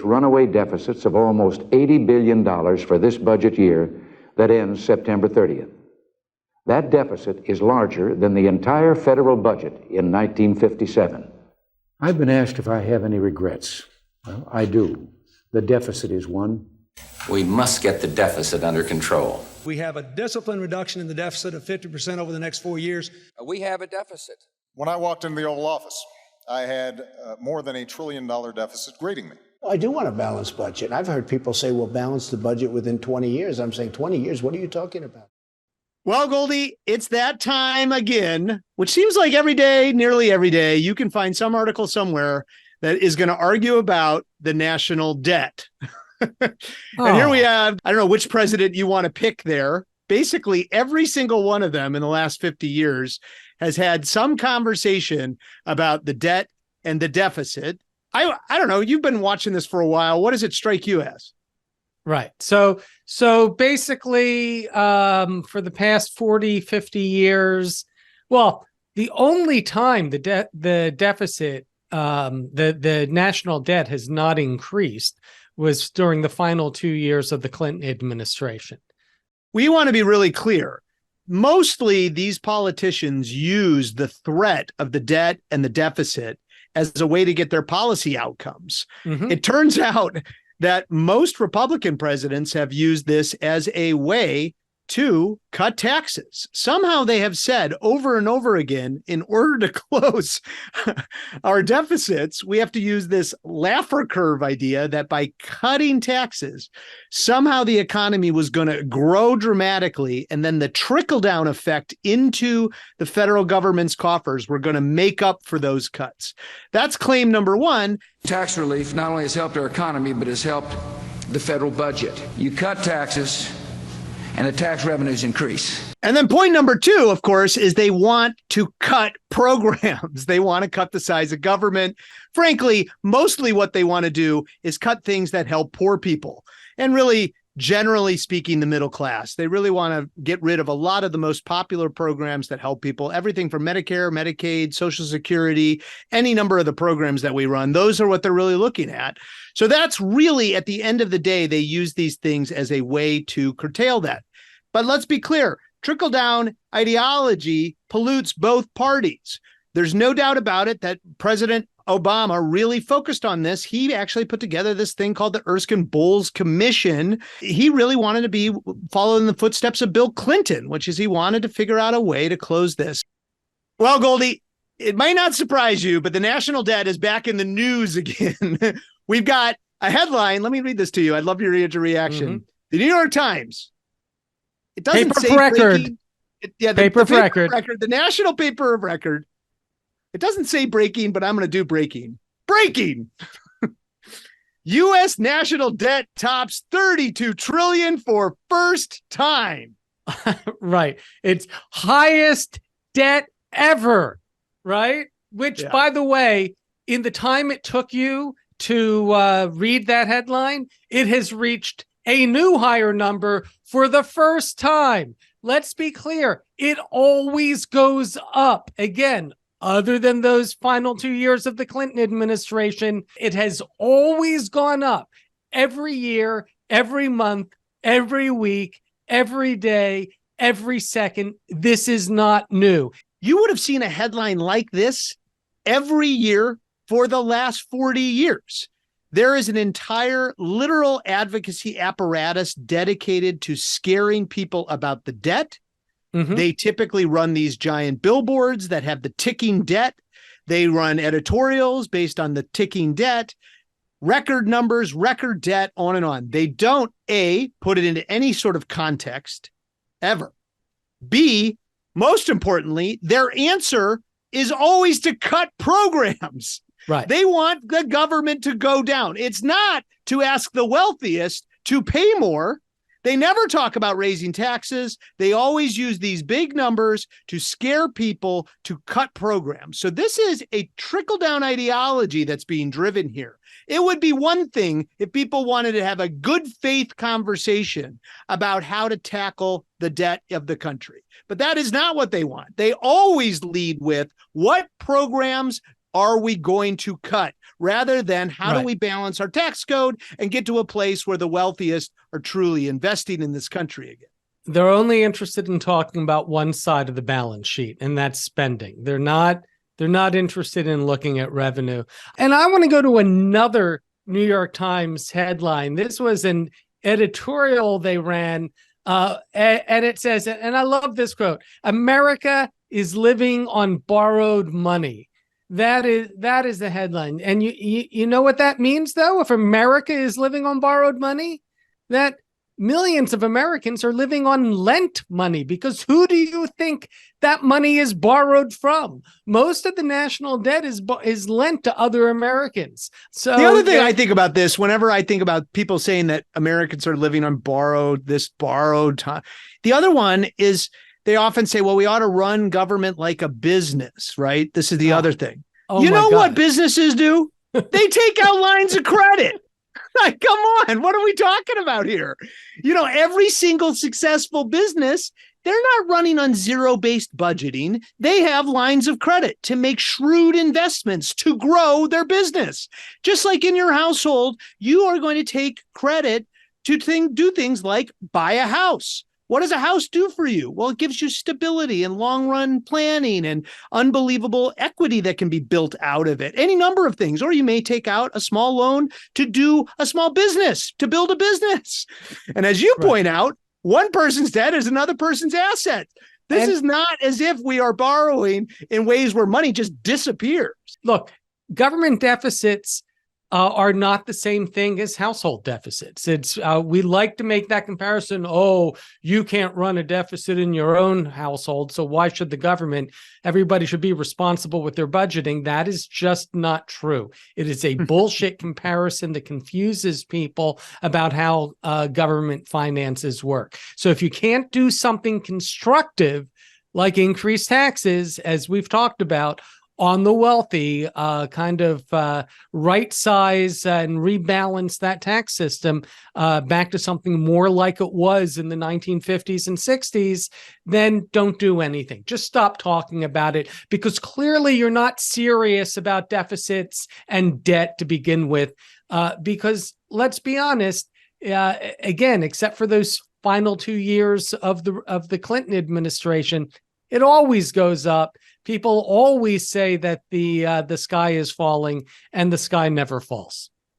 Runaway deficits of almost $80 billion for this budget year that ends September 30th. That deficit is larger than the entire federal budget in 1957. I've been asked if I have any regrets. Well, I do. The deficit is one. We must get the deficit under control. We have a disciplined reduction in the deficit of 50% over the next 4 years. We have a deficit. When I walked into the Oval Office, I had more than $1 trillion deficit greeting me. I do want a balanced budget. I've heard people say we'll balance the budget within 20 years. I'm saying 20 years, what are you talking about? Well, Goldie, it's that time again, which seems like every day, nearly every day, you can find some article somewhere that is going to argue about the national debt. And here we have, I don't know which president you want to pick there. Basically, every single one of them in the last 50 years has had some conversation about the debt and the deficit. I don't know. You've been watching this for a while. What does it strike you as? Right. So basically, for the past 40, 50 years, well, the only time the deficit, the national debt has not increased was during the final 2 years of the Clinton administration. We want to be really clear. Mostly these politicians use the threat of the debt and the deficit as a way to get their policy outcomes. Mm-hmm. It turns out that most Republican presidents have used this as a way to cut taxes. Somehow they have said over and over again, in order to close our deficits, we have to use this Laffer curve idea that by cutting taxes, somehow the economy was going to grow dramatically, and then the trickle-down effect into the federal government's coffers were going to make up for those cuts. That's claim number one. Tax relief not only has helped our economy, but has helped the federal budget. You cut taxes, and the tax revenues increase. And then point number two, of course, is they want to cut programs. They want to cut the size of government. Frankly, mostly what they want to do is cut things that help poor people. And really, generally speaking, the middle class. They really want to get rid of a lot of the most popular programs that help people. Everything from Medicare, Medicaid, Social Security, any number of the programs that we run. Those are what they're really looking at. So that's really, at the end of the day, they use these things as a way to curtail that. But let's be clear, trickle-down ideology pollutes both parties. There's no doubt about it that President Obama really focused on this. He actually put together this thing called the Erskine-Bowles Commission. He really wanted to be following the footsteps of Bill Clinton, which is he wanted to figure out a way to close this. Well, Goldie, it might not surprise you, but the national debt is back in the news again. We've got a headline. Let me read this to you. I'd love your reaction. Mm-hmm. The New York Times. It doesn't paper say for record. The paper for record. The national paper of record. It doesn't say breaking, but I'm going to do breaking. Breaking. U.S. national debt tops $32 trillion for first time. Right. It's highest debt ever. Right. Which, by the way, in the time it took you to read that headline, it has reached a new higher number for the first time. Let's be clear. It always goes up. Again, other than those final 2 years of the Clinton administration, it has always gone up every year, every month, every week, every day, every second. This is not new. You would have seen a headline like this every year for the last 40 years. There is an entire literal advocacy apparatus dedicated to scaring people about the debt. Mm-hmm. They typically run these giant billboards that have the ticking debt. They run editorials based on the ticking debt, record numbers, record debt, on and on. They don't, A, put it into any sort of context ever. B, most importantly, their answer is always to cut programs. Right. They want the government to go down. It's not to ask the wealthiest to pay more. They never talk about raising taxes. They always use these big numbers to scare people to cut programs. So this is a trickle-down ideology that's being driven here. It would be one thing if people wanted to have a good faith conversation about how to tackle the debt of the country. But that is not what they want. They always lead with what programs are we going to cut? rather than how Right. do we balance our tax code and get to a place where the wealthiest are truly investing in this country again. They're only interested in talking about one side of the balance sheet, and that's spending. They're not interested in looking at revenue. And I want to go to another New York Times headline. This was an editorial they ran, and it says, and I love this quote: "America is living on borrowed money." That is the headline. And you know what that means, though? If America is living on borrowed money, that millions of Americans are living on lent money, because who do you think that money is borrowed from? Most of the national debt is lent to other Americans. So the other thing I think about this, whenever I think about people saying that Americans are living on borrowed time, the other one is they often say, well, we ought to run government like a business, right? This is the other thing. You know what businesses do? They take out lines of credit. Like, come on, what are we talking about here? You know, every single successful business, they're not running on zero-based budgeting. They have lines of credit to make shrewd investments to grow their business. Just like in your household, you are going to take credit to do things like buy a house. What does a house do for you? Well, it gives you stability and long-run planning and unbelievable equity that can be built out of it. Any number of things. Or you may take out a small loan to do a small business, to build a business. And as you point out, one person's debt is another person's asset. This is not as if we are borrowing in ways where money just disappears. Look, government deficits are not the same thing as household deficits. It's we like to make that comparison. Oh, you can't run a deficit in your own household, so why should the government? Everybody should be responsible with their budgeting. That is just not true. It is a bullshit comparison that confuses people about how government finances work. So if you can't do something constructive, like increase taxes, as we've talked about, on the wealthy, kind of right size and rebalance that tax system back to something more like it was in the 1950s and 60s, then don't do anything. Just stop talking about it, because clearly you're not serious about deficits and debt to begin with. Because let's be honest, again, except for those final 2 years of the Clinton administration, it always goes up. People always say that the sky is falling, and the sky never falls.